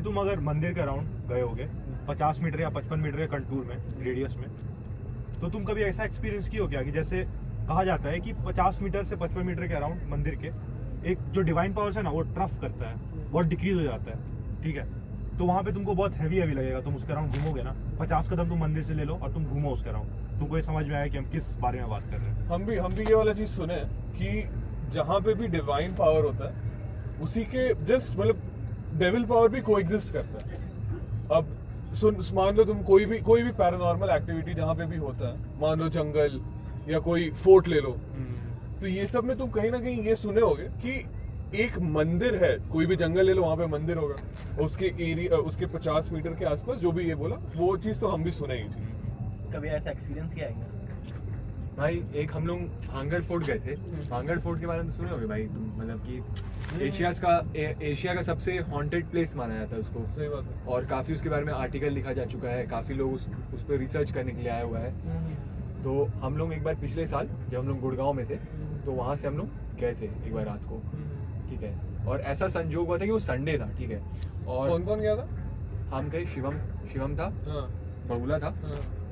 तुम अगर मंदिर के अराउंड गए होगे 50 मीटर या 55 मीटर के कंटूर में रेडियस में, तो तुम कभी ऐसा एक्सपीरियंस किया हो क्या कि जैसे कहा जाता है कि 50 मीटर से 55 मीटर के अराउंड मंदिर के एक जो डिवाइन पावर्स है ना वो ट्रफ करता है, बहुत डिक्रीज हो जाता है, ठीक है। तो वहाँ पे तुमको बहुत हैवी लगेगा, तुम उसके अराउंड घूमोगे ना, 50 कदम तुम मंदिर से ले लो और तुम घूमो उसके अराउंड, तुमको ये समझ में आया कि हम किस बारे में बात कर रहे हैं। हम भी ये वाला चीज सुने हैं कि जहाँ पे भी डिवाइन पावर होता है उसी के जस्ट मतलब डेविल पावर भी कोएग्जिस्ट करता है। अब मान लो तुम कोई भी पैरानॉर्मल एक्टिविटी जहाँ पे भी होता है, मान लो जंगल या कोई फोर्ट ले लो, तो ये सब में तुम कहीं ना कहीं ये सुने होगे कि एक मंदिर है, कोई भी जंगल ले लो वहाँ पे मंदिर होगा, उसके एरिया उसके 50 मीटर के आसपास, जो भी ये बोला वो चीज़ तो हम भी सुने ही थी। कभी ऐसा एक्सपीरियंस किया है क्या? भाई एक हम लोग भांगड़ फोर्ट गए थे। भांगड़ फोर्ट के बारे में सुने होगे भाई तुम, मतलब कि एशिया का सबसे हॉन्टेड प्लेस माना जाता है उसको। सही बात है। और काफ़ी उसके बारे में आर्टिकल लिखा जा चुका है, काफ़ी लोग उस पर रिसर्च करने के लिए आया हुआ है। तो हम लोग एक बार पिछले साल जब हम लोग गुड़गांव में थे तो वहाँ से हम लोग गए थे एक बार रात को, ठीक है। और ऐसा संजोग हुआ था कि वो संडे था, ठीक है। और कौन कौन गया था? हम गए, शिवम था, हाँ, बबूला था,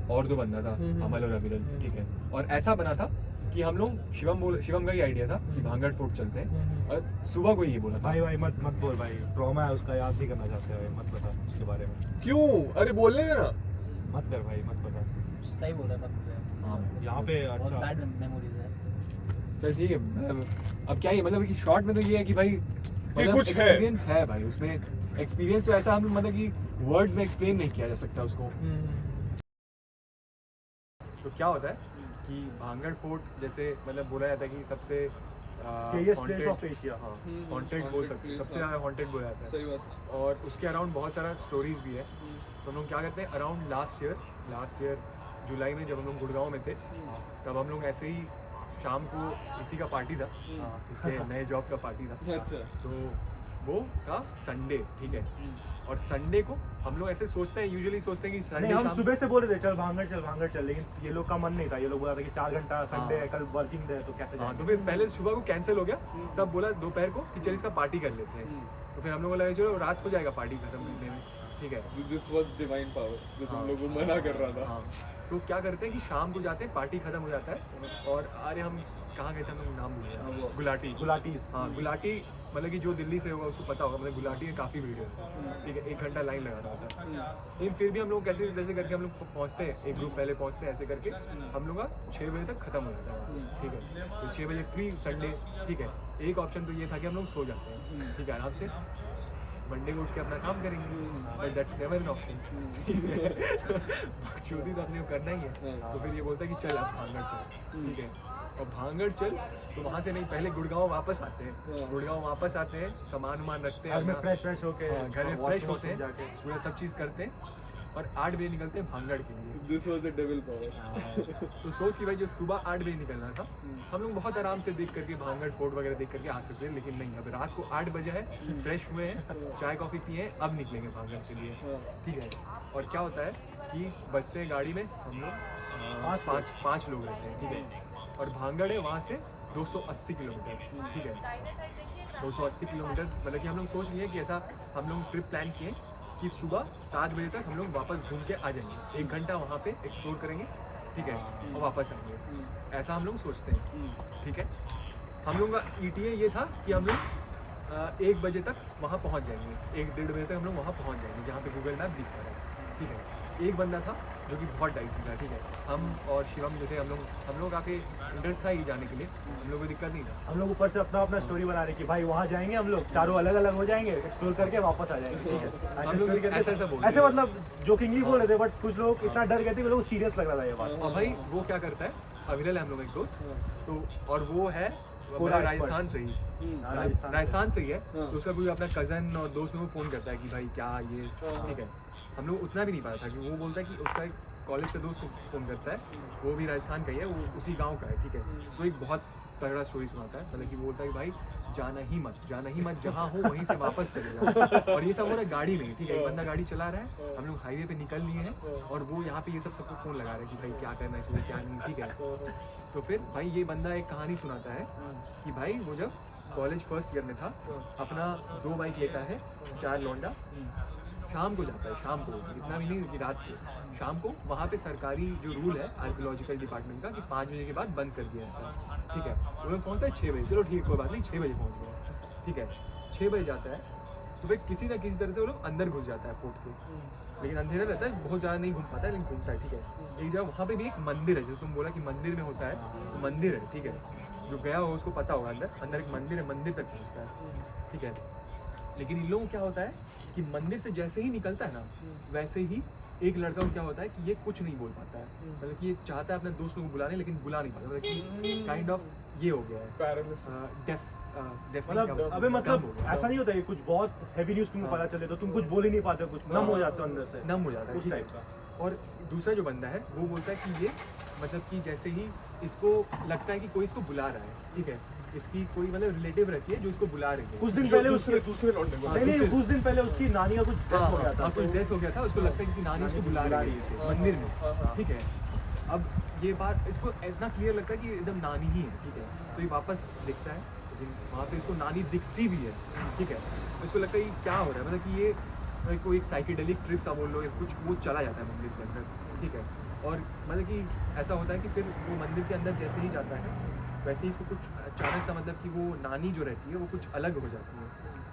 और 2 बंदा था, अमल और अविरल, ठीक है। और ऐसा बना था कि हम लोग शिवम का ही आइडिया था कि भांगड़ फोर्ट चलते हैं, और सुबह को ये बोला था। भाई मत बोल भाई, ट्रॉमा है उसका, याद नहीं करना चाहते भाई, मत बता उसके बारे में। क्यों? अरे बोलने देना। मत कर भाई, मत बता। सही बोल रहा था। हाँ, यहाँ पे बहुत अच्छा बैड मेमोरीज है। चल ठीक है। अब क्या ही मतलब कि शॉर्ट में तो ये है कि भाई मतलब कुछ है। एक्सपीरियंस है भाई उसमें। एक्सपीरियंस तो ऐसा हम मतलब कि वर्ड्स में एक्सप्लेन नहीं किया जा सकता उसको। तो क्या होता है कि भांगड़ फोर्ट जैसे मतलब बोला जाता है कि सबसे स्केरियस्ट प्लेस ऑफ एशिया। हाँ, हॉन्टेड बोल सकते हैं, सबसे ज़्यादा हॉन्टेड बोला जाता है। सही बात। और उसके अराउंड बहुत सारा स्टोरीज भी है। तो हम लोग क्या करते हैं, अराउंड लास्ट ईयर जुलाई में जब हम लोग गुड़गांव में थे, तब हम लोग ऐसे ही शाम को इसी का पार्टी था, इसके नए जॉब का पार्टी था। अच्छा। तो वो था संडे, ठीक है। और संडे को हम लोग ऐसे सोचते हैं, यूजुअली सोचते हैं कि संडे नहीं, हम शाम सुबह से बोले थे चल भांगड़ चल, लेकिन ये लोग का मन नहीं था। ये लोग बोला था कि 4 घंटा संडे है, कल वर्किंग डे है, तो कैसे हाँ। जाएंगे? तो फिर पहले सुबह को कैंसिल हो गया, सब बोला दोपहर को कि चल इसका पार्टी कर लेते हैं। तो फिर हम लोगों को लगा चलो रात हो जाएगा पार्टी खत्म करने में, ठीक है। दिस वाज डिवाइन पावर जो तुम हाँ। लोगों को मना कर रहा था। हाँ, तो क्या करते हैं कि शाम को जाते हैं, पार्टी खत्म हो जाता है, और अरे हम कहाँ गए थे, हम लोग नाम भूल गए, गुलाटी। हाँ, गुलाटी मतलब कि जो दिल्ली से होगा उसको पता होगा, मतलब गुलाटी में काफ़ी भीड़ है, ठीक है। 1 घंटा लाइन लगा रहा होता है। लेकिन फिर भी हम लोग कैसे करके हम लोग पहुँचते हैं, एक ग्रुप पहले पहुँचते हैं, ऐसे करके हम लोग का 6 बजे तक खत्म हो जाता है, ठीक है। तो 6 बजे फ्री संडे, ठीक है। एक ऑप्शन तो ये था कि हम लोग सो जाते हैं, ठीक है, आराम से मंडे को उठ के अपना काम करेंगे, but that's never an option. चोरी तो अपने को करना ही है। तो फिर ये बोलता है कि चल आप भांगड़ चल, ठीक है। और भांगड़ चल तो वहाँ से नहीं, पहले गुड़गांव वापस आते हैं, सामान रखते हैं, घर में फ्रेश होके, घर में फ्रेश होते हैं, पूरा सब चीज़ करते हैं, और 8 बजे निकलते हैं भांगड़ के लिए। This was the devil power. तो सोच कि भाई जो सुबह 8 बजे निकलना था, हम लोग बहुत आराम से देख करके भांगड़ फोर्ट वगैरह देख करके आ सकते हैं, लेकिन नहीं, अब रात को 8 बजे है, फ्रेश हुए हैं, चाय कॉफ़ी पिए हैं, अब निकलेंगे भांगड़ के लिए, ठीक है। और क्या होता है कि बचते हैं गाड़ी में हम लोग 5 लोग रहते हैं, ठीक है। और भांगड़ है वहाँ से 280 किलोमीटर, ठीक है। 280 किलोमीटर मतलब कि हम लोग सोच लिए कि ऐसा हम लोग ट्रिप प्लान किए कि सुबह 7 बजे तक हम लोग वापस घूम के आ जाएंगे, 1 घंटा वहाँ पे एक्सप्लोर करेंगे, ठीक है, और वापस आएंगे, ऐसा हम लोग सोचते हैं, ठीक है। हम लोग का ETA ये था कि हम लोग 1 बजे तक वहाँ पहुँच जाएंगे, 1-1.5 बजे तक हम लोग वहाँ पहुँच जाएंगे जहाँ पे गूगल मैप दिख रहा है, ठीक है। एक बंदा था जो कि बहुत डाइसी था, ठीक है। हम और शिवम जो थे, हम लोग काफ़ी इंटरेस्ट था ही जाने के लिए, हम लोग को दिक्कत नहीं था। हम लोग ऊपर से अपना स्टोरी बना रहे कि भाई वहाँ जाएंगे, हम लोग चारों अलग हो जाएंगे, एक्सप्लोर करके वापस आ जाएंगे, ठीक है। हम लोग ऐसा बोल ऐसे मतलब जोकिंगली बोल रहे थे, बट कुछ लोग इतना डर गए थे कि लोग सीरियस लग रहा था ये बात। और भाई वो क्या करता है, अविरल है हम लोग एक दोस्त, तो और वो है राजस्थान से ही, राजस्थान से ही है। तो उसका कोई अपना कज़न और दोस्त में फ़ोन करता है कि भाई क्या ये, ठीक है। हम लोग उतना भी नहीं पता था कि वो बोलता है कि उसका एक कॉलेज से दोस्त को फ़ोन करता है, वो भी राजस्थान का ही है, वो उसी गांव का है, ठीक है। तो एक बहुत तगड़ा स्टोरी सुनाता है, मतलब कि वो बोलता है कि भाई जाना ही मत, जहाँ हो वहीं से वापस चले जाओ। और ये सब हो रहा है गाड़ी में, ठीक है। एक बंदा गाड़ी चला रहा है, हम लोग हाईवे पे निकल लिए हैं, और वो यहाँ पे ये सबको फ़ोन लगा रहे हैं कि भाई क्या करना चाहिए क्या नहीं, ठीक है। तो फिर भाई ये बंदा एक कहानी सुनाता है कि भाई वो जब कॉलेज फर्स्ट ईयर में था, अपना 2 बाइक लेता है, 4 लौंडा, शाम को जाता है, शाम को, इतना भी नहीं कि रात को, शाम को वहाँ पे सरकारी जो रूल है आर्कियोलॉजिकल डिपार्टमेंट का कि 5 बजे के बाद बंद कर दिया जाता है, ठीक है। वो लोग पहुँचता है 6 बजे, चलो ठीक है कोई बात नहीं, 6 बजे पहुँच गया, ठीक है। 6 बजे जाता है तो फिर किसी ना किसी तरह से वो लोग अंदर घुस जाता है फोर्ट के, लेकिन अंधेरा रहता है, बहुत ज़्यादा नहीं घूम पाता है, लेकिन घूमता है, ठीक है। एक जगह वहाँ पे भी एक मंदिर है, जैसे तुम बोला कि मंदिर में होता है, तो मंदिर है, ठीक है। जो गया हो उसको पता होगा, अंदर एक मंदिर है, मंदिर तक पहुँचता है, ठीक है। लेकिन इन लोगों को क्या होता है कि मंदिर से जैसे ही निकलता है ना, वैसे ही एक लड़का को क्या होता है कि ये कुछ नहीं बोल पाता है, मतलब कि ये चाहता है अपने दोस्तों को बुलाने, लेकिन बुला नहीं पाता, मतलब कि काइंड ऑफ ये हो गया है पैरालिसिस। डेफ मतलब अबे मतलब ऐसा नहीं होता है कुछ बहुत हैवी न्यूज़ तुमको पता चले तो तुम कुछ बोल ही नहीं पाते, कुछ नम हो जाते हो अंदर से, नम हो जाता है उस ठीक है। टाइप का। और दूसरा जो बंदा है वो बोलता है कि ये मतलब कि जैसे ही इसको लगता है कि कोई इसको बुला रहा है, ठीक है, इसकी कोई मतलब रिलेटिव रहती है जो इसको बुला रही है। कुछ दिन पहले उसके दूसरे लौटने को। नहीं नहीं कुछ दिन पहले उसकी नानी का कुछ डेथ हो गया था, कुछ डेथ हो गया था, उसको लगता है कि इसकी नानी इसको बुला रही है मंदिर में, ठीक है। अब ये बात इसको इतना क्लियर लगता है कि एकदम नानी ही है, ठीक है। तो ये वापस दिखता है, लेकिन वहाँ पे इसको नानी दिखती भी है, ठीक है। तो इसको लगता है कि क्या हो रहा है, मतलब कि ये मतलब कोई एक साइकेडेलिक ट्रिप सा बोल लो या कुछ, वो चला जाता है मंदिर के अंदर, ठीक है। और मतलब कि ऐसा होता है कि फिर वो मंदिर के अंदर जैसे ही जाता है वैसे ही इसको कुछ अचानक सा मतलब कि वो नानी जो रहती है वो कुछ अलग हो जाती है,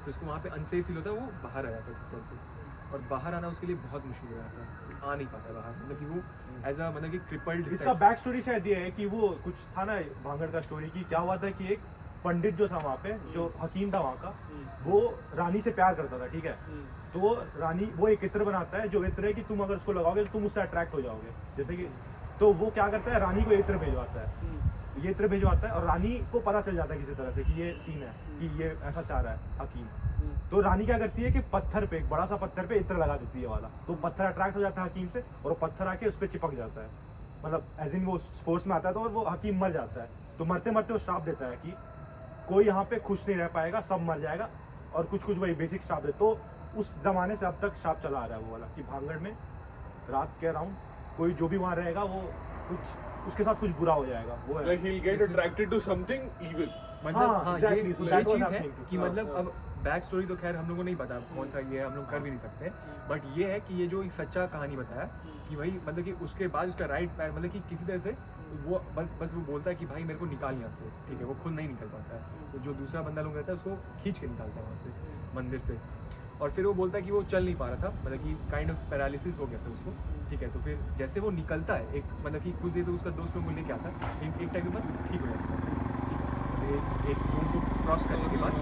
तो इसको वहाँ पे अनसेफ फील होता है, वो बाहर आ जाता है किस तरह से, और बाहर आना उसके लिए बहुत मुश्किल हो जाता है, आ नहीं पाता बाहर, मतलब कि वो एज अ मतलब कि क्रिपल्ड। इसका बैक स्टोरी शायद ये है कि वो कुछ था ना भांगड़ का स्टोरी की, क्या हुआ था कि एक पंडित जो था वहाँ पे, जो हकीम था वहाँ का, वो रानी से प्यार करता था, ठीक है। तो वो रानी वो एक इत्र बनाता है, जो इत्र है कि तुम अगर उसको लगाओगे तो तुम उससे अट्रैक्ट हो जाओगे, जैसे कि। तो वो क्या करता है, रानी को इत्र भिजवाता है, ये इत्र भिजवाता है, और रानी को पता चल जाता है किसी तरह से कि ये सीन है, कि ये ऐसा चाह रहा है हकीम। तो रानी क्या करती है कि पत्थर पे, एक बड़ा सा पत्थर पे इत्र लगा देती है वाला, तो पत्थर अट्रैक्ट हो जाता है हकीम से, और वो पत्थर आके उस पर चिपक जाता है, मतलब एज इन वो फोर्स में आता है, तो और वो हकीम मर जाता है। तो मरते मरते वो श्राप देता है कि कोई यहाँ पे खुश नहीं रह पाएगा, सब मर जाएगा, और कुछ कुछ वही बेसिक श्राप है। तो उस जमाने से अब तक श्राप चला आ रहा है वो वाला, कि भांगड़ में रात के अराउंड कोई जो भी वहाँ रहेगा वो कुछ उसके साथ कुछ बुरा हो जाएगा, वो है। Like he'll get attracted to something evil. मतलब हाँ, हाँ exactly, so ये that was चीज़ है happening. कि हाँ, मतलब अब बैक स्टोरी तो खैर हम लोगों को नहीं पता कौन सा ये है, हम लोग कर भी नहीं सकते, बट ये है कि ये जो एक सच्चा कहानी बताया कि भाई मतलब कि उसके बाद उसका राइट पैर मतलब कि किसी तरह से वो बस वो बोलता है कि भाई मेरे को निकाल यहाँ से, ठीक है, वो खुद नहीं निकल पाता है, तो जो दूसरा बंदा लोग रहता है उसको खींच के निकालता है वहाँ से मंदिर से, और फिर वो बोलता है कि वो चल नहीं पा रहा था, मतलब कि काइंड ऑफ पैरालिसिस हो गया था उसको, ठीक है। तो फिर जैसे वो निकलता है एक मतलब कि कुछ देर तो उसका दोस्त लोग लेके आता है, एक टाइम के बाद ठीक हो जाता है, एक जोन को क्रॉस करने के बाद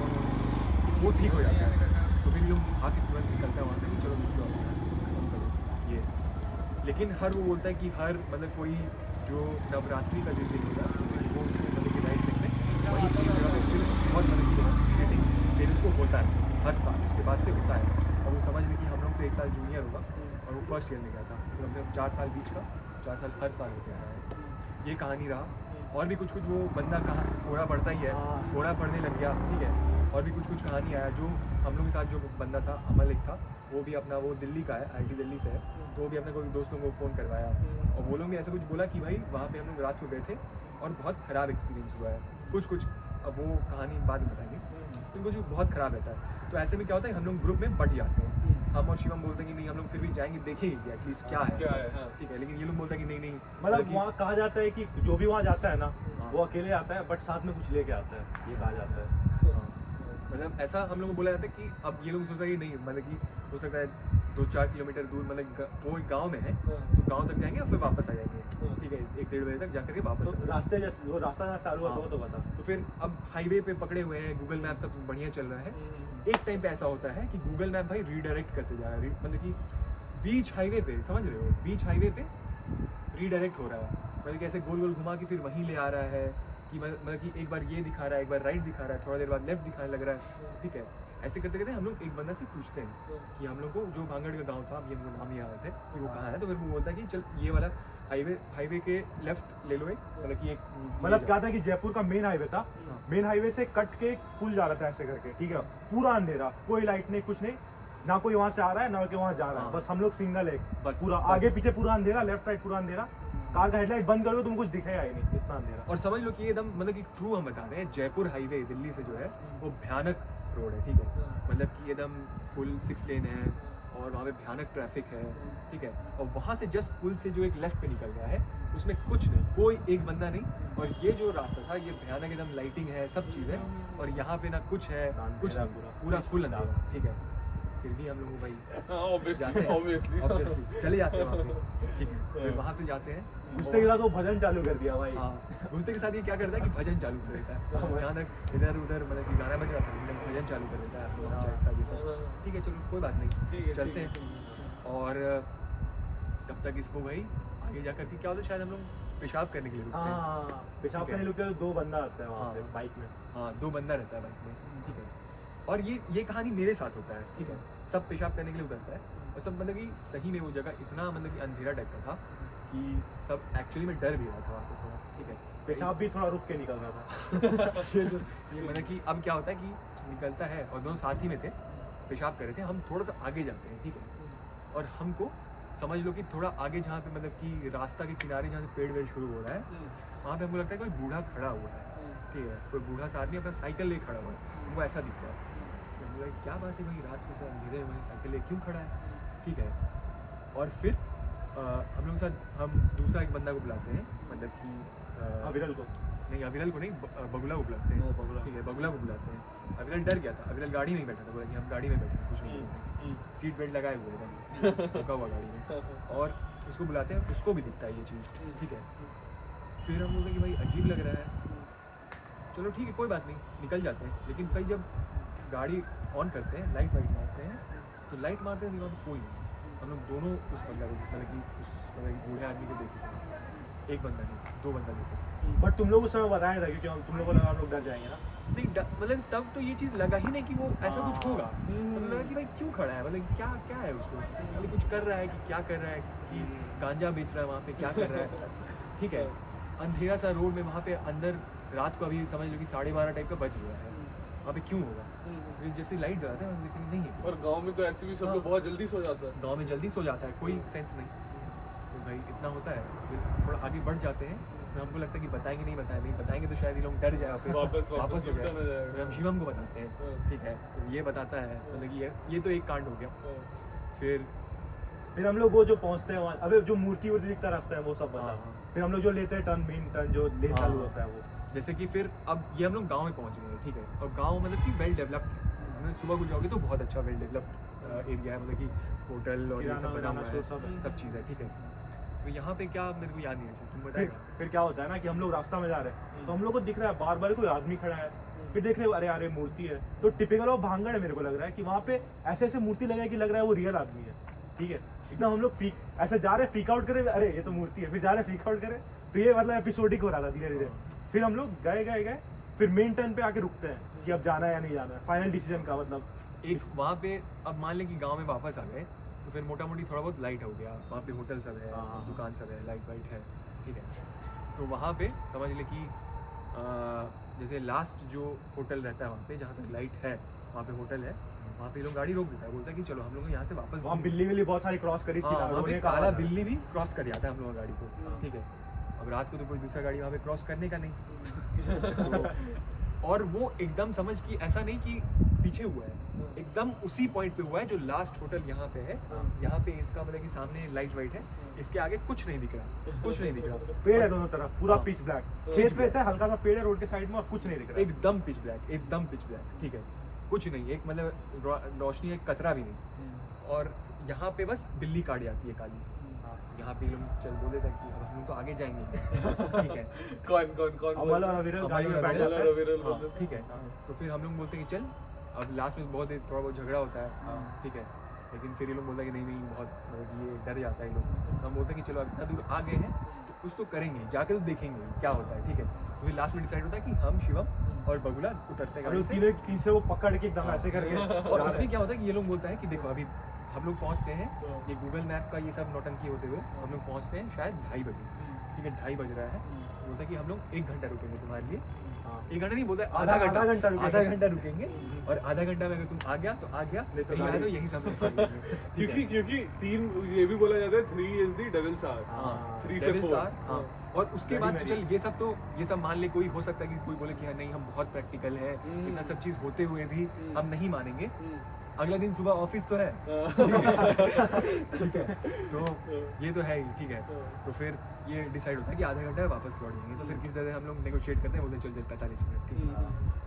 वो ठीक हो जाता है, तो फिर लोग आके तुरंत निकलता है वहाँ से कि चलो निकलो यहाँ से खत्म करो ये। लेकिन हर वो बोलता है कि हर मतलब कोई जो नवरात्रि का दिन होगा वो मतलब कि नाइट में वही सी जगह पे फिर बहुत मतलब कि एक्सक्रीटिंग फिर उसको होता है हर साल, उसके बाद से होता है, और वो समझ ली कि हम लोग से 1 साल जूनियर होगा और वो फर्स्ट ईयर में गया था, तो हमसे 4 साल बीच का, 4 साल हर साल होते आ रहा है। ये कहानी रहा, और भी कुछ कुछ वो बंदा कहा घोड़ा पढ़ता ही है, घोड़ा पढ़ने लग गया, ठीक है, और भी कुछ कुछ कहानी आया। जो हम लोग के साथ जो बंदा था अमल एक था, वो भी अपना वो दिल्ली का है, IIT दिल्ली से है, तो वो भी अपने कोई दोस्तों को फ़ोन करवाया, और वो लोग भी ऐसा कुछ बोला कि भाई वहाँ पे हम लोग रात को गए थे और बहुत ख़राब एक्सपीरियंस हुआ है, कुछ अब वो कहानी बाद में बताएंगे, तो कुछ बहुत ख़राब रहता है। तो ऐसे में क्या होता है हम लोग ग्रुप में बट जाते हैं, हम और शिवम बोलते हैं कि नहीं हम लोग फिर भी जाएंगे, देखेंगे कि एटलीस्ट क्या है, हाँ, ठीक है, लेकिन ये लोग बोलते हैं कि नहीं मतलब वहाँ कहा जाता है कि जो भी वहाँ जाता है ना वो अकेले आता है, बट साथ में कुछ लेके आता है, ये कहा जाता है। मतलब ऐसा हम लोग को बोला जाता है कि अब ये लोग सोचता है कि नहीं मतलब कि हो सकता है 2-4 किलोमीटर दूर मतलब वो एक गाँव में है, तो गाँव तक जाएंगे और फिर वापस आ जाएंगे, ठीक है, 1-1.5 बजे तक जाकर के वापस तो रास्ते जैसे वो रास्ता जहाँ चालू हुआ था वो तो बता। तो फिर अब हाईवे पे पकड़े हुए हैं, गूगल मैप सब बढ़िया चल रहा है, एक टाइम पे ऐसा होता है कि गूगल मैप भाई रीडायरेक्ट करते जा रहा है, मतलब कि बीच हाईवे पे, समझ रहे हो, बीच हाईवे पे रीडायरेक्ट हो रहा है, मतलब कि ऐसे गोल गोल घुमा के फिर वहीं ले आ रहा है कि मतलब कि एक बार ये दिखा रहा है, एक बार राइट दिखा रहा है, थोड़ा देर बाद लेफ्ट दिखाने लग रहा है, ठीक है। ऐसे करते करते हम लोग एक बंदा से पूछते हैं कि हम लोग को जो भांगड़ का गांव था, ये हम लोग नाम ही आ रहे थे कि वो कहाँ है, तो फिर वो बोलता है कि चल ये वाला हाईवे के लेफ्ट ले लो, एक मतलब कि एक मतलब क्या था कि जयपुर का मेन हाईवे था, मेन हाईवे से कट के एक पुल जा रहा था ऐसे करके, ठीक है, पूरा अंधेरा, कोई लाइट नहीं, कुछ नहीं, ना कोई वहाँ से आ रहा है ना कोई वहाँ जा रहा है, बस हम लोग सिंगल है, बस पूरा आगे पीछे पूरा अंधेरा, लेफ्ट राइट पूरा अंधेरा, कार का हेडलाइट बंद करोगे तुम कुछ दिखेगा ही नहीं, इतना अंधेरा। और समझ लो कि ये एकदम मतलब कि ट्रू हम बता रहे हैं, जयपुर हाईवे दिल्ली से जो है वो भयानक रोड है, ठीक है, मतलब कि एकदम फुल 6 लेन है और वहाँ पे भयानक ट्रैफिक है, ठीक है। और वहाँ से जस्ट पुल से जो एक लेफ्ट पे निकल रहा है उसमें कुछ नहीं, कोई एक बंदा नहीं। और ये जो रास्ता था ये भयानक एकदम लाइटिंग है, सब चीज़ है, और यहाँ पे ना कुछ है कुछ अंधेरा नहीं, पूरा फुल अंधेरा, ठीक है। फिर भी हम लोग भाई जाते हैं, ऑब्वियसली ऑब्वियसली चले जाते हैं वहाँ पे, ठीक है। फिर वहाँ पे जाते हैं, घुसते के साथ वो भजन चालू कर दिया भाई। हाँ, दोस्तों के साथ ये क्या करता है कि भजन चालू कर देता है, भयानक इधर उधर, मतलब कि गाना बज रहा था लेकिन भजन चालू कर देता है, आप लोग एक साथ ये सब, ठीक है चलो कोई बात नहीं, चलते हैं। और तब तक इसको भाई आगे जाकर के क्या होता है, शायद हम लोग पेशाब करने के लिए रुकते हैं। हाँ, पेशाब ठीक है। करने लोग तो 2 बंदा आता है वहाँ पे हाँ। बाइक में। हाँ, 2 बंदा रहता है बाइक में, ठीक है। और ये कहानी मेरे साथ होता है, ठीक है। सब पेशाब करने के लिए उतरता है और सब मतलब कि सही में वो जगह इतना मतलब कि अंधेरा टाइप का था कि सब एक्चुअली में डर भी रहा था वहाँ पे थोड़ा, ठीक है। पेशाब भी थोड़ा रुक के निकल रहा था। ये मतलब कि अब क्या होता है कि निकलता है और दोनों साथ ही में थे, पेशाब कर रहे थे, हम थोड़ा सा आगे जाते हैं, ठीक है। और हमको समझ लो कि थोड़ा आगे जहाँ पे मतलब कि रास्ता के किनारे जहाँ से पेड़ वेड़ शुरू हो रहा है वहाँ पे हमको लगता है कोई बूढ़ा खड़ा हुआ है, ठीक है। कोई बूढ़ा सा आदमी अपना साइकिल ले खड़ा हुआ है, हमको ऐसा दिख रहा है। तो हम बोला क्या बात है भाई, रात को सर अंधेरे में साइकिल ले क्यों खड़ा है, ठीक है। और फिर हम लोग के साथ हम दूसरा एक बंदा को बुलाते हैं, मतलब कि अविरल को नहीं, अविरल को नहीं, बगुला को बुलाते हैं, बगुला। ठीक है, बगुला को बुलाते हैं। अविरल डर गया था, अविरल गाड़ी में ही बैठा था, बोला कि हम गाड़ी में बैठे हैं, कुछ नहीं, सीट बेल्ट लगाए हुए थे, रुका हुआ गाड़ी में। और उसको बुलाते हैं, उसको भी दिखता है ये चीज़, ठीक है। फिर हम बोलते हैं कि भाई अजीब लग रहा है, चलो ठीक है कोई बात नहीं, निकल जाते हैं। लेकिन भाई जब गाड़ी ऑन करते हैं, लाइट वाइट मारते हैं, तो लाइट मारते हैं वहाँ पर कोई नहीं। हम लोग दोनों उस बंदा को मतलब कि उस मतलब कि बूढ़े आदमी को देखे थे, एक बंदा नहीं 2 बंदा देखे। बट तुम लोग उस समय बताया था क्योंकि तुम लोगों को लगा हम लोग डर जाएंगे ना। नहीं मतलब तब तो ये चीज़ लगा ही नहीं कि वो ऐसा कुछ होगा, मतलब लगा कि भाई क्यों खड़ा है, मतलब क्या क्या है उसको, मतलब कुछ कर रहा है कि क्या कर रहा है, कि गांजा बेच रहा है वहाँ पे, क्या कर रहा है, ठीक है। अंधेरा सा रोड में वहाँ पे अंदर रात को अभी समझ लो कि 12:30 टाइप का बज रहा है, वहाँ पे क्यों होगा। फिर जैसे लाइट जलाते हैं लेकिन नहीं है, और गांव में तो ऐसे भी सब लोग बहुत जल्दी सो जाता है। गाँव में जल्दी सो जाता है, कोई सेंस नहीं। तो भाई इतना होता है, फिर थोड़ा आगे बढ़ जाते हैं, तो हमको लगता है कि बताएंगे नहीं बताएंगे तो शायद ये लोग डर जाए, फिर वापस हो जाए। रिटर्न हो जाएगा। फिर हम शिवम को बताते हैं, ठीक है, तो ये बताता है, मतलब कि ये तो एक कांड हो गया। फिर हम लोग वो जो पहुंचते हैं वहाँ, अबे जो मूर्ति वूर्ति दिखता रास्ता है वो सब बता। हाँ। फिर हम लोग जो लेते हैं टर्न जो लेन हाँ। चालू होता है वो। जैसे कि फिर अब ये हम लोग गांव में पहुंच गए हैं, ठीक है। और गांव मतलब कि वेल डेवलप्ड, मतलब सुबह को जाओगे तो बहुत अच्छा वेल डेवलप्ड एरिया है, मतलब कि होटल और ये सब बना हुआ है, सब चीज़ है, ठीक है। तो यहाँ पे क्या मेरे को याद नहीं है, तुम बताएगा। फिर क्या होता है ना कि हम लोग रास्ता में जा रहे हैं तो हम लोग को दिख रहा है बार बार कोई आदमी खड़ा है, फिर देख रहे हैं अरे मूर्ति है, तो टिपिकल ऑफ भांगड़ है। मेरे को लग रहा है कि वहाँ पे ऐसे मूर्ति लगे कि लग रहा है वो रियल आदमी है, ठीक है। एकदम हम लोग ऐसे जा रहे हैं, फ्रीक आउट करे, अरे ये तो मूर्ति है, फिर जा रहे हैं फ्रीक आउट करे, तो ये मतलब एपिसोडिक हो रहा था धीरे धीरे। फिर हम लोग गए, फिर मेन टर्न पे आके रुकते हैं कि अब जाना है या नहीं जाना है, फाइनल डिसीजन का मतलब एक वहाँ पे अब मान लें कि गांव में वापस आ गए, तो फिर मोटा मोटी थोड़ा बहुत लाइट हो गया, वहाँ पे होटल सब है, हाँ। दुकान सब है, लाइट वाइट है, ठीक है। तो वहाँ पे समझ लें कि जैसे लास्ट जो होटल रहता है वहाँ पे, जहाँ तक लाइट है वहाँ पे होटल है, वहाँ पे लोग गाड़ी रोक देता है, बोलता है कि चलो हम लोग यहाँ से वापस वहाँ बिल्ली बहुत सारी क्रॉस करी थी, वहाँ पे रोने का काला आवाज़ आया। बिल्ली भी क्रॉस कर जाता है हम लोगों की गाड़ी को, ठीक है। अब रात को तो कोई दूसरा गाड़ी वहाँ पे क्रॉस करने का नहीं तो, और वो एकदम समझ कि ऐसा नहीं कि पीछे हुआ है, एकदम उसी पॉइंट पे हुआ है जो लास्ट होटल यहाँ पे है। यहाँ पे इसका मतलब कि सामने लाइट वाइट है, इसके आगे कुछ नहीं दिख रहा, कुछ नहीं दिख रहा, पेड़ है दोनों तरफ, पूरा हाँ। पिच ब्लैक, खेत पे था हल्का सा पेड़ है रोड के साइड में और कुछ नहीं दिख रहा। एकदम पिच ब्लैक, एकदम पिच ब्लैक, ठीक है। कुछ नहीं, एक मतलब रोशनी, एक कतरा भी नहीं। और यहाँ पे बस बिल्ली काट जाती है काली। यहाँ पे लोग चल बोले था कि अब हम तो आगे जाएंगे, ठीक है। कौन अमल और अविरल गाड़ी में बैठ जाते हैं। अविरल ठीक है। तो फिर हम लोग बोलते हैं कि चल, अब लास्ट में बहुत थोड़ा बहुत झगड़ा होता है, ठीक है। लेकिन फिर ये लोग बोलते हैं कि नहीं बहुत मतलब ये डर जाता है ये लोग। तो हम बोलते हैं कि चलो अब इतना दूर आ गए हैं तो कुछ तो करेंगे, जाके तो देखेंगे क्या होता है, ठीक है। तो फिर लास्ट में डिसाइड होता है कि हम शिवम और बगुला उतरते हैं हम गाड़ी लोग से। तीन से वो पकड़ के एकदम ऐसे करके और उसमें क्या होता है कि ये लोग बोलता है कि देखो अभी हम लोग पहुँचते हैं, ये गूगल मैप का ये सब नौटंकी होते हुए हम लोग पहुँचते हैं शायद 2:30 बजे, ठीक है। 2:30 बज रहा है, बोलता है कि हम लोग 1 घंटा रुकेंगे तुम्हारे लिए, हाँ। 1 घंटा नहीं बोलता है, आधा घंटा रुकेंगे। आधा घंटा रुकेंगे और आधा घंटा में अगर तुम आ गया तो आ गया, नहीं तो नहीं आया गाड़ी। तो यहीं सब क्योंकि तीन ये भी बोला जाता है 3 is the devil's hour। हाँ। 3 से 4। हाँ। और उसके Ready बाद made। चल ये सब मान ले, कोई हो सकता है कि कोई बोले कि हाँ नहीं हम बहुत प्रैक्टिकल है, इतना सब चीज होते हुए भी हम नहीं मानेंगे। अगला दिन सुबह ऑफिस तो है, ठीक है, तो ये तो है ही, ठीक है। तो फिर ये डिसाइड होता है कि आधा घंटा है वापस लौट जाएंगे, तो फिर किस तरह हम लोग नेगोशिएट करते हैं, बोलते चल 45 मिनट, ठीक है।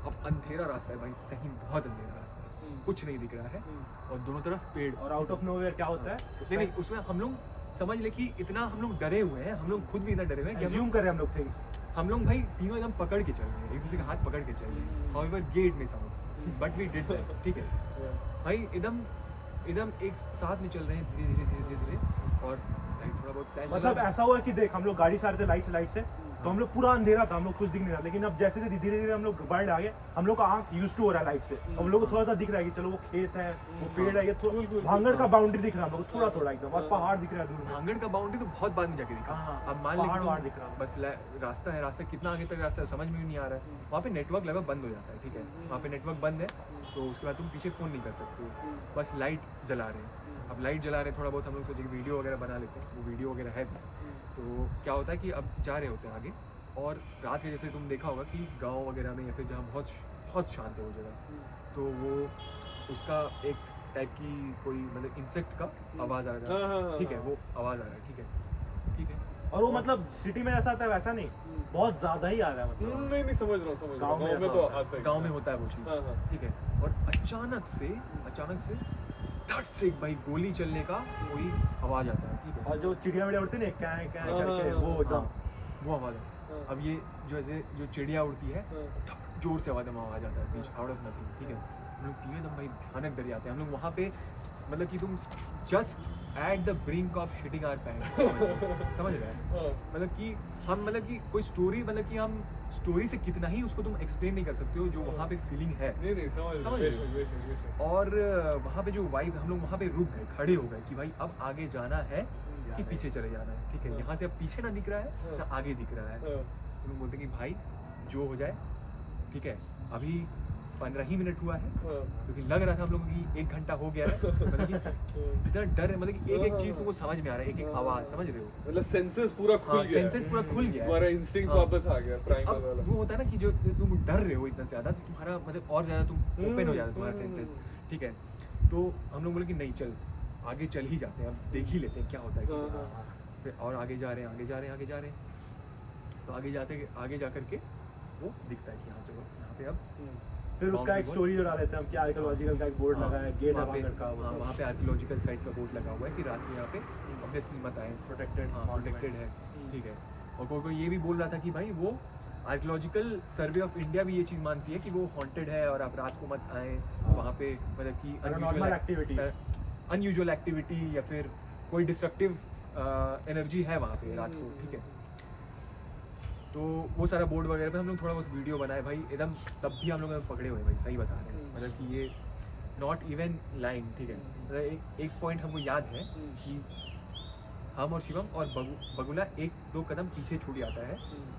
अब अंधेरा रास्ता है भाई, सही बहुत अंधेरा रास्ता है, कुछ नहीं दिख रहा है और दोनों तरफ पेड़। और आउट ऑफ नोवेयर क्या होता है, नहीं उसमें हम लोग समझ ले कि इतना हम लोग डरे हुए हैं, हम लोग खुद भी इतना डरे हुए हैं कि एज्यूम करें हम लोग थिंग्स। हम लोग भाई तीनों एकदम पकड़ के चल रहे हैं, एक दूसरे का हाथ पकड़ के चल रहे हैं, हाउएवर गेट में sound, but we did that, ठीक है भाई। एकदम एक साथ में चल रहे हैं, धीरे धीरे और लाइट थोड़ा बहुत फ्लैश मतलब ऐसा हुआ कि देख हम लोग गाड़ी से आ रहे थे लाइट से, तो हम लोग पूरा अंधेरा था, हम लोग कुछ दिख नहीं रहा, लेकिन अब जैसे धीरे धीरे हम लोग बाहर आ गए, हम लोग का आंख यूज टू हो रहा है लाइट से, हम लोग को थोड़ा सा दिख रहा है कि चलो वो खेत है, वो पेड़ है, ये थोड़ा भांगड़ का बाउंड्री दिख रहा है हम लोग को, थोड़ा एकदम, और पहाड़ दिख रहा है दूर में। भांगड़ का बाउंड्री तो बहुत बाद में जाके दिखा। हाँ, अब मान ले पहाड़ कि वहाड़ तुम दिख रहा है। बस रास्ता है, रास्ता कितना आगे तक रास्ता है समझ में भी नहीं आ रहा है, वहाँ पे नेटवर्क लगभग बंद हो जाता है, ठीक है, वहाँ पे नेटवर्क बंद है, तो उसके बाद तुम पीछे फ़ोन नहीं कर सकते हो, बस लाइट जला रहे हैं। अब लाइट जला रहे हैं, थोड़ा बहुत हम लोग सोचे कि वीडियो वगैरह बना लेते हैं, वो वीडियो वगैरह है भी। तो क्या होता है कि अब जा रहे होते हैं आगे, और रात के जैसे तुम देखा होगा कि गांव वगैरह में या फिर जहाँ बहुत शांत है वो जगह, तो वो उसका एक टाइप की कोई मतलब इंसेक्ट का आवाज़ आ रहा है, ठीक है, वो आवाज़ आ रहा है, ठीक है। और वो मतलब सिटी में जैसा आता है वैसा नहीं, बहुत ज्यादा ही आ रहा है, मतलब नहीं समझ रहा हूँ गाँव में गाँव में ऐसा तो होता है। आता है, गांव में होता है वो चीज़, हाँ। ठीक है। और अचानक से धड़ से एक भाई गोली चलने का कोई आवाज़ आता है, ठीक है, और जो चिड़िया विड़िया उड़ती है ना क्या हाँ, करके, हाँ, वो एकदम वो आवाज़ है। अब ये जो चिड़िया उड़ती है, जोर से आवाज़ आता है बीच आउट ऑफ नथिंग, ठीक है। हम लोग तीनों एकदम भाई भयानक डर जाते हैं। हम लोग वहाँ पे मतलब कि तुम just at the brink of shitting our pants, समझ रहे हैं, मतलब कि हम मतलब कि कोई स्टोरी, मतलब कि हम स्टोरी से कितना ही उसको तुम एक्सप्लेन नहीं कर सकते हो जो वहाँ पे फीलिंग है। नहीं समझ समझ रहे रहे और वहाँ पे जो वाइब, हम लोग वहाँ पे रुक गए, खड़े हो गए कि भाई अब आगे जाना है कि पीछे चले जाना है, ठीक है। यहाँ से अब पीछे ना दिख रहा है ना आगे दिख रहा है, तो लोग बोलते हैं कि भाई जो हो जाए, ठीक है। अभी 15 ही मिनट हुआ है, क्योंकि लग रहा था हम लोगों की 1 घंटा हो गया है, मतलब कि इतना डर है, मतलब कि एक चीज तुमको समझ में आ रहा है, एक आवाज, समझ रहे हो, मतलब सेंसेस पूरा खुल गया, सेंसेस पूरा खुल गया है, तुम्हारा इंस्टिंक्ट हाँ। वापस आ गया प्राइमर अब वाला। वो होता है ना कि जो तुम डर रहे हो इतना ज्यादा, तो तुम्हारा मतलब और ज्यादा तुम ओपन हो जाता है तुम्हारा सेंसेस, ठीक है। तो हम लोग बोले कि नहीं चल आगे चल ही जाते हैं, अब देख ही लेते हैं क्या होता है। फिर और आगे जा रहे हैं, तो आगे जा करके वो दिखता है कि हाँ चलो यहाँ पे अब फिर उसका एक स्टोरी जो डाल देते हैं हम, क्या आर्कियोलॉजिकल का एक बोर्ड लगा है, गेट है भांगड़ का, वो सब। वहाँ पे आर्कियोलॉजिकल साइट का बोर्ड लगा हुआ है कि रात में यहाँ पे ऑब्वियसली मत आए, प्रोटेक्टेड है, ठीक है। और कोई ये भी बोल रहा था कि भाई वो आर्कियोलॉजिकल सर्वे ऑफ इंडिया भी ये चीज़ मानती है कि वो हॉन्टेड है और आप रात को मत आए वहाँ पे, मतलब कि अनयूजुअल एक्टिविटी या फिर कोई डिस्ट्रक्टिव एनर्जी है वहाँ पे रात को, ठीक है। तो वो सारा बोर्ड वगैरह पे हम लोग थोड़ा बहुत वीडियो बनाए भाई, एकदम तब भी हम लोग पकड़े हुए भाई, सही बता रहे हैं, मतलब कि ये नॉट इवन लाइन, ठीक है। मतलब एक पॉइंट हमको याद है कि हम और शिवम और बगुला 1-2 कदम पीछे छूट जाता है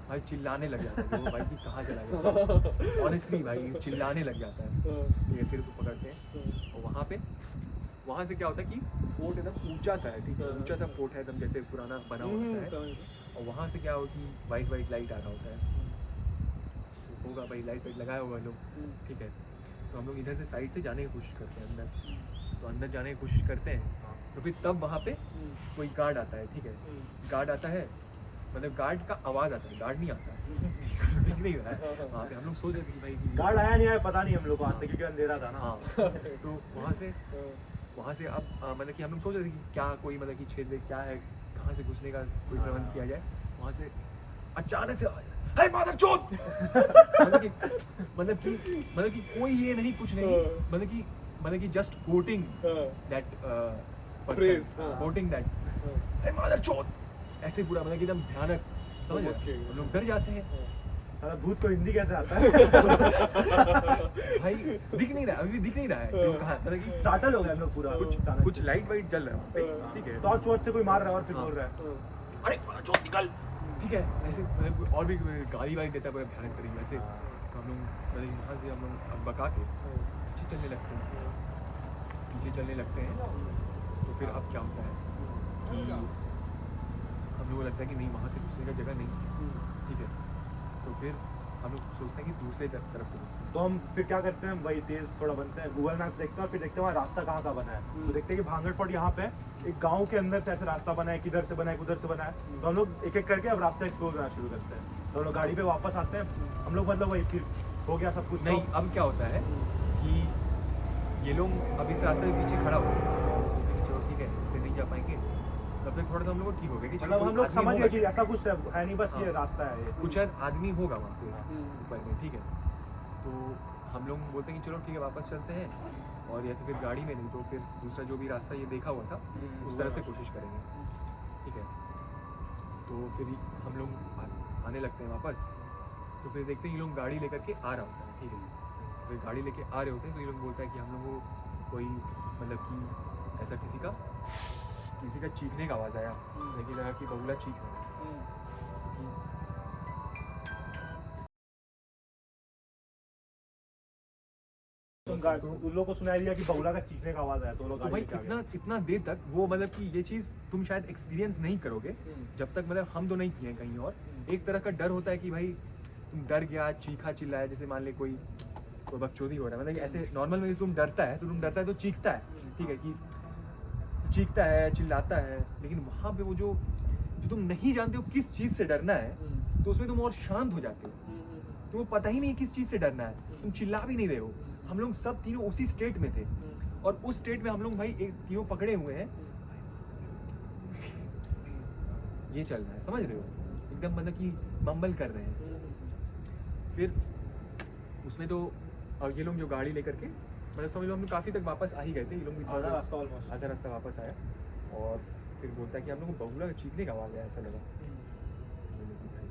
भाई, चिल्लाने लग जाता है वो भाई कि कहाँ चला गया, ऑनेस्टली भाई चिल्लाने लग जाता है, ठीक है। फिर उसको पकड़ते हैं और वहाँ से क्या होता है कि फोर्ट एकदम ऊंचा सा है, ठीक है, ऊंचा सा फोर्ट है एकदम जैसे पुराना बना होता है, और वहाँ से क्या हो कि वाइट लाइट आ रहा होता है, तो होगा भाई लाइट लगाया होगा लोग, ठीक है। तो हम लोग इधर से साइड से जाने की कोशिश करते हैं अंदर, तो अंदर जाने की कोशिश करते हैं, तो फिर तब वहाँ पे कोई गार्ड आता है, ठीक है। गार्ड आता है, मतलब गार्ड का आवाज़ आता है, गार्ड नहीं आता है, दिख नहीं रहा है वहाँ पे। हम लोग सोच रहे थे कि भाई गार्ड आया नहीं आया पता नहीं हम लोग को आज तक, क्योंकि अंधेरा था ना। हाँ, तो वहाँ से अब मतलब कि हम लोग सोच रहे थे कि क्या कोई मतलब कि छेद क्या है, कहाँ से घुसने का कोई प्रबंध किया जाए। वहाँ से अचानक से हे मादरचोद मतलब कि कोई ये नहीं, कुछ नहीं, मतलब कि just quoting that Phrase, quoting that hey मादरचोद, ऐसे पूरा मतलब कि एकदम भयानक, समझ रहे हो? हम लोग डर जाते हैं साला भूत को हिंदी कैसे आता है? भाई दिख नहीं रहा, अभी भी दिख नहीं रहा है कि वो कहाँ, मतलब कि स्टार्टल हो गया हम लोग पूरा, कुछ लाइट वाइट जल रहा है वहाँ पे, ठीक है। टॉर्च वॉर्च से कोई मार रहा है और फिर बोल रहा है अरे मादरचोद निकल, ठीक है। ऐसे मतलब और भी गाली वाली देता है पूरा भयानक तरीके से। तो हम लोग मतलब वहाँ से हम लोग अब बका के पीछे चलने लगते हैं, पीछे चलने लगते हैं। तो फिर अब क्या होता है कि हम लोगों को लगता है कि नहीं वहाँ से घुसने का जगह नहीं, ठीक है। तो फिर हम लोग सोचते हैं कि दूसरे तरफ से घुसते हैं। तो हम फिर क्या करते हैं, वही तेज थोड़ा बनते हैं, गूगल मैप्स देखते हैं और फिर देखते हैं वहाँ रास्ता कहाँ का बना है। तो देखते हैं कि भांगड़ फोर्ट यहाँ पे एक गांव के अंदर से ऐसे रास्ता बना है, किधर से बना है उधर से बना है। तो हम लोग एक एक करके अब रास्ता एक्सप्लोर करना शुरू करते हैं। तो हम लोग गाड़ी पे वापस आते हैं, हम लोग मतलब वही फिर हो गया सब कुछ। नहीं, अब क्या होता है कि ये लोग अब इस रास्ते के पीछे खड़ा हो गए, सोचते हैं कि चलो ठीक है इससे नहीं जा पाएंगे। तब तक थोड़ा सा हम लोग को ठीक हो गया कि चलो मतलब हम लोग आदमी समझ होगा गए कि ऐसा कुछ है नहीं, बस ये हाँ। रास्ता है ये। कुछ आदमी होगा वहाँ पे ऊपर में, ठीक है। तो हम लोग बोलते हैं कि चलो ठीक है वापस चलते हैं, और या तो फिर गाड़ी में नहीं तो फिर दूसरा जो भी रास्ता ये देखा हुआ था उस तरह से कोशिश करेंगे, ठीक है। तो फिर हम लोग आने लगते हैं वापस। तो फिर देखते हैं ये लोग गाड़ी लेकर के आ रहा होता है, ठीक है। फिर गाड़ी लेके आ रहे होते हैं तो ये लोग बोलता है कि हम लोग को कोई मतलब कि ऐसा किसी का चीखने का आवाज़ आया, लेकिन लगा कि बबूला चीख रहा है। तो उन लोगों को सुनाई दिया कि बगुला का चीखने का आवाज आया, तो वो लोग तो भाई गाड़ी लेके आ गए। इतना देर तक वो मतलब कि ये चीज़ तुम शायद एक्सपीरियंस नहीं करोगे जब तक, मतलब हम तो नहीं किए हैं कहीं और। एक तरह का डर होता है कि भाई तुम डर गया, चीखा चिल्लाया, जैसे मान ले कोई बकचोदी हो रहा है, मतलब कि ऐसे नॉर्मल में तुम डरता है तो चीखता है, ठीक है, कि चीखता है चिल्लाता है। लेकिन वहाँ पे वो जो तुम नहीं जानते हो किस चीज़ से डरना है, तो उसमें तुम और शांत हो जाते हो। तुम्हें पता ही नहीं किस चीज़ से डरना है, तुम चिल्ला भी नहीं रहे हो। हम लोग सब तीनों उसी स्टेट में थे, और उस स्टेट में हम लोग भाई एक तीनों पकड़े हुए हैं, ये चल रहा है, समझ रहे हो, एकदम मतलब कि मम्बल कर रहे हैं। फिर उसमें तो और ये लोग जो गाड़ी लेकर के मतलब समझ लो हम लोग काफ़ी तक वापस आ ही गए थे, ये लोग भी आधा रास्ता ऑलमोस्ट। आधा रास्ता वापस आया, और फिर बोलता है कि हम लोग को बबूला का चीखने का आवाज़ आया, ऐसा लगा। मैंने कि भाई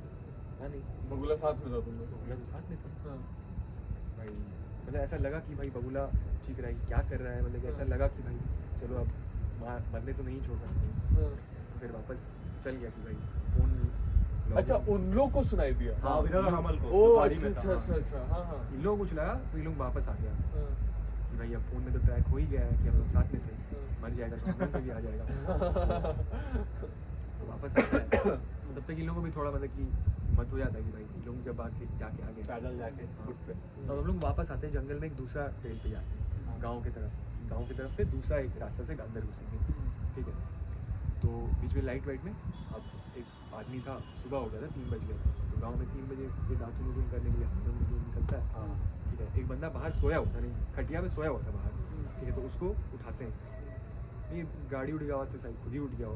पता नहीं, बगुला साथ में था तुम लोग? बबूला तो साथ में था भाई, मतलब ऐसा लगा कि भाई बबूला चीख रहा है, क्या कर रहा है, मतलब कि ऐसा लगा कि भाई चलो अब मरने तो नहीं छोड़ सकते। फिर वापस चल गया कि भाई फोन। अच्छा, उन लोग को सुनाई दिया? हाँ, विनोद और अमल को ओ जो गाड़ी अच्छा में था। अच्छा अच्छा अच्छा, हाँ हाँ इन लोगों को कुछ लगा तो ये लोग वापस आ गया कि भाई अब फोन में तो ट्रैक हो ही गया है कि हम लोग साथ में थे, मर जाएगा तो हम लोग पे भी आ जाएगा। तो वापस आ गया, तब तक इन लोगों को भी थोड़ा मतलब कि मत हो जाता है कि भाई इन लोग जब आके जाके आ गए पैदल जाके हाँ। फुट पे। तो हम लोग वापस आते हैं जंगल में, एक दूसरा ट्रेल पे जाते हैं गाँव की तरफ से दूसरा एक रास्ता से अंदर घुसेंगे, ठीक है। तो बीच में लाइट वाइट में अब एक आदमी था, सुबह हो गया था, 3 बज गए थे। तो गाँव में 3 बजे ये दातुन उतुन करने के लिए हम लोग निकलता है, हाँ। ठीक है। एक बंदा बाहर सोया हुआ था, नहीं खटिया पे सोया हुआ था बाहर, ठीक है। तो उसको उठाते हैं, ये गाड़ी उड़ी की आवाज़ से शायद खुद ही उठ गया हो,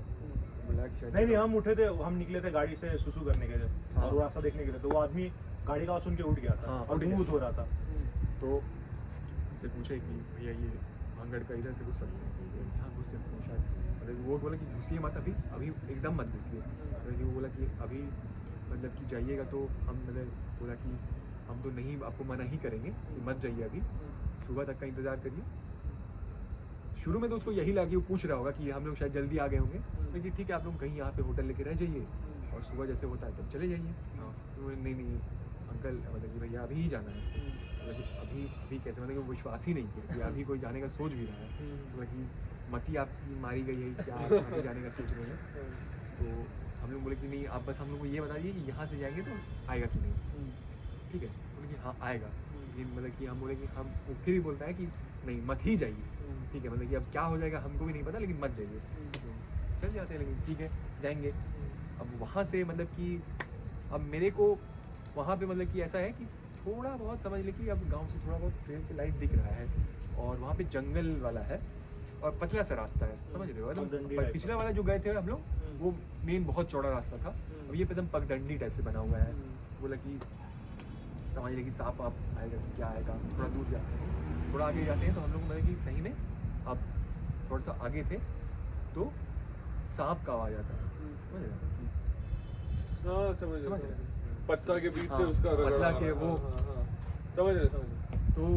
बोला कि शायद नहीं हम उठे थे, हम निकले थे गाड़ी से सुसु करने के लिए हाँ। और वो रास्ता देखने के लिए, तो वो आदमी गाड़ी का आवाज सुन के उठ गया था हाँ, और उठ गया। दूध हो रहा था। तो उससे पूछे कि भैया ये भांगड़ का इधर से घुस सकते हैं? हाँ घुस सकते हैं शायद। मतलब वो बोला कि घुसिए मत, अभी एकदम मत घुसिए। मतलब वो बोला कि अभी मतलब कि जाइएगा तो हम, मतलब बोला कि हम तो नहीं आपको मना ही करेंगे कि मत जाइए, अभी सुबह तक का इंतज़ार करिए। शुरू में तो उसको यही लगा कि वो पूछ रहा होगा कि हम लोग शायद जल्दी आ गए होंगे, लेकिन ठीक है आप लोग कहीं यहाँ पे होटल लेके रह जाइए और सुबह जैसे होता है तब चले जाइए। तो नहीं अंकल, मतलब कि भैया अभी ही जाना है, मतलब कि अभी कैसे, मतलब कि वो विश्वास ही नहीं किया कि अभी कोई जाने का सोच भी रहा है, मतलब कि मती आपकी मारी गई है क्या आप अभी जाने का सोच रहे हैं। तो हम लोग बोले कि नहीं आप बस हम लोग को ये बता दीजिए कि यहाँ से जाएंगे तो आएगा कि नहीं, ठीक है। बोले कि हाँ आएगा, लेकिन मतलब कि हम बोले कि हम, वो फिर भी बोलता है कि नहीं मत ही जाइए, ठीक है। मतलब कि अब क्या हो जाएगा हमको भी नहीं पता, लेकिन मत जाइए। चल जाते हैं, लेकिन ठीक है जाएंगे। अब वहाँ से मतलब कि अब मेरे को वहाँ पे मतलब कि ऐसा है कि थोड़ा बहुत समझ ले कि अब गांव से थोड़ा बहुत ट्रेन की लाइट दिख रहा है, और वहाँ पे जंगल वाला है और पतला सा रास्ता है, समझ रहे हो एकदम। पगडंडी पर टाइप पिछला वाला जो गए थे हम लोग वो मेन बहुत चौड़ा रास्ता था, अब ये एकदम पगडंडी टाइप से बना हुआ है। बोला कि समझ ले कि सांप आप आएगा क्या आएगा, थोड़ा दूर जाते हैं, थोड़ा आगे जाते हैं तो हम लोग मतलब कि सही में अब थोड़ा सा आगे थे तो सांप का आवाज़ आता है, समझ रहे हो? हाँ समझ समझ रहे रहे? पत्ता के बीच से हाँ, उसका पत्ता रगड़ा, के वो। समझ रहे। तो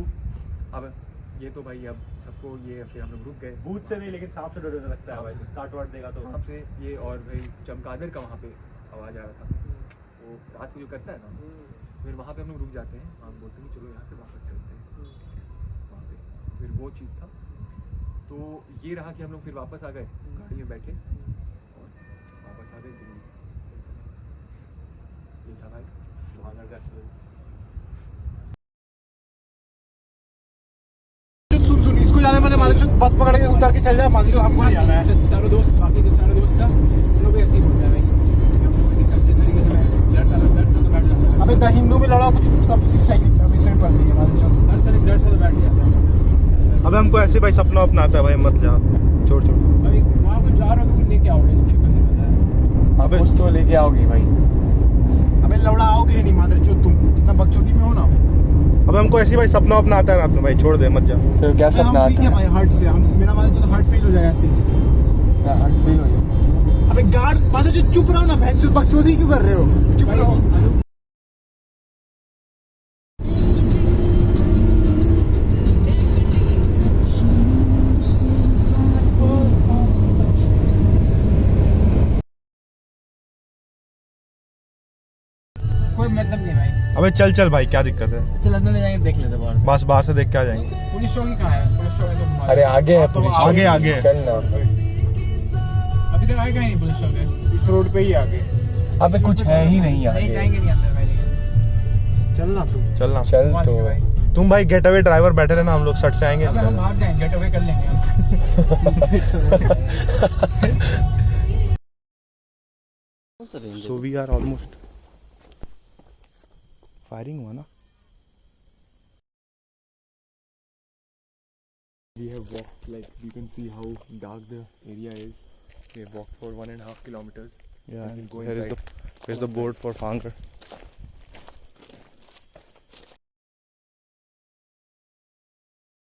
अब ये तो भाई अब सबको ये, फिर हम लोग रुक गए। भूत से नहीं, लेकिन सांप से डर लगता है भाई, काट वाट देगा तो। सांप से ये, और भाई चमगादड़ का वहाँ पे आवाज़ आ रहा था, वो रात को जो करता है ना, फिर वहाँ पे हम लोग रुक जाते हैं, हम बोलते हैं कि चलो यहाँ से वापस चलते हैं वहाँ पे। फिर वो चीज़ था। तो ये रहा कि हम लोग फिर वापस आ गए, गाड़ी में बैठे और वापस आ गए दिल्ली। ये था भाई भांगड़ का सुन सुन इसको जाने मैंने मालिक बस पकड़ के उतर के चल जाए मालिक हमको नहीं जाना है। चारों दोस्त बाकी जो चारों दोस्त था उन लोग भी ऐसे ही बोलते हैं भाई अबे द हिंदू में लड़ा कुछ सब सही अब इसमें पड़ रही है मालिक। हर सर एक डर से बैठ जाता है। अबे हमको ऐसे भाई सपना अपना आता है भाई, मत जा, छोड़ छोड़। अभी वहाँ कुछ जा रहा हो तो कुछ लेके आओगे, इसके लिए कैसे पता है। अबे कुछ तो लेके आओगी भाई। अबे लौड़ा आओगे नहीं मादर चो, तुम कितना बकचोदी में हो ना। अबे हमको ऐसे भाई सपना अपना आता है रात में भाई, छोड़ दे, मत जा। तो क्या हम ठीक है भाई हार्ट से, हम मेरा मालिक तो हार्ट फेल हो जाएगा ऐसे। हार्ट फील हो जाए। अबे गार्ड मादर जो चुप रहो ना बहन चो, बकचोदी क्यों कर रहे हो, चुप रहो। कोई मतलब नहीं भाई। अबे चल चल भाई, क्या दिक्कत है, चल अंदर ले जाएंगे, देख लेते हैं बाहर से। बस बाहर से देख के आ जाएंगे। पुलिस चौकी कहाँ है? पुलिस चौकी से घुमा अरे दे। आगे है पुलिस आगे आगे चल ना। अभी तक आए कहीं नहीं पुलिस चौकी। इस रोड पे ही आगे अबे कुछ है ही नहीं नहीं आगे। जाएंगे नहीं अंदर भाई, लेकिन चलना तुम। चलना चल घुमा तो देंगे भाई। तुम भाई गेट अवे ड्राइवर बैठे रहना, हम लोग सट से आएंगे। अबे हम बाहर जाएंगे, गेट अवे कर लेंगे हम। So we are almost, firing हुआ ना। We have walked, like you can see how dark the area is. We have walked for 1.5 kilometers. Yeah, And we'll go here is inside. the board for Bhangar.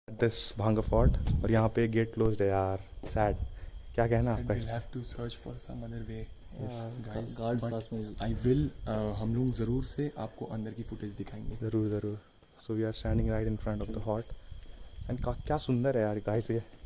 This Bhangar fort, और यहाँ पे gate closed है यार, sad. क्या कहना And आपका? we'll have to search for some other way. Guys, guards but पास में। I will. हम लोग जरूर से आपको अंदर की फुटेज दिखाएंगे। जरूर जरूर। So we are standing right in front of the fort and क्या सुंदर है यार गाइस ये।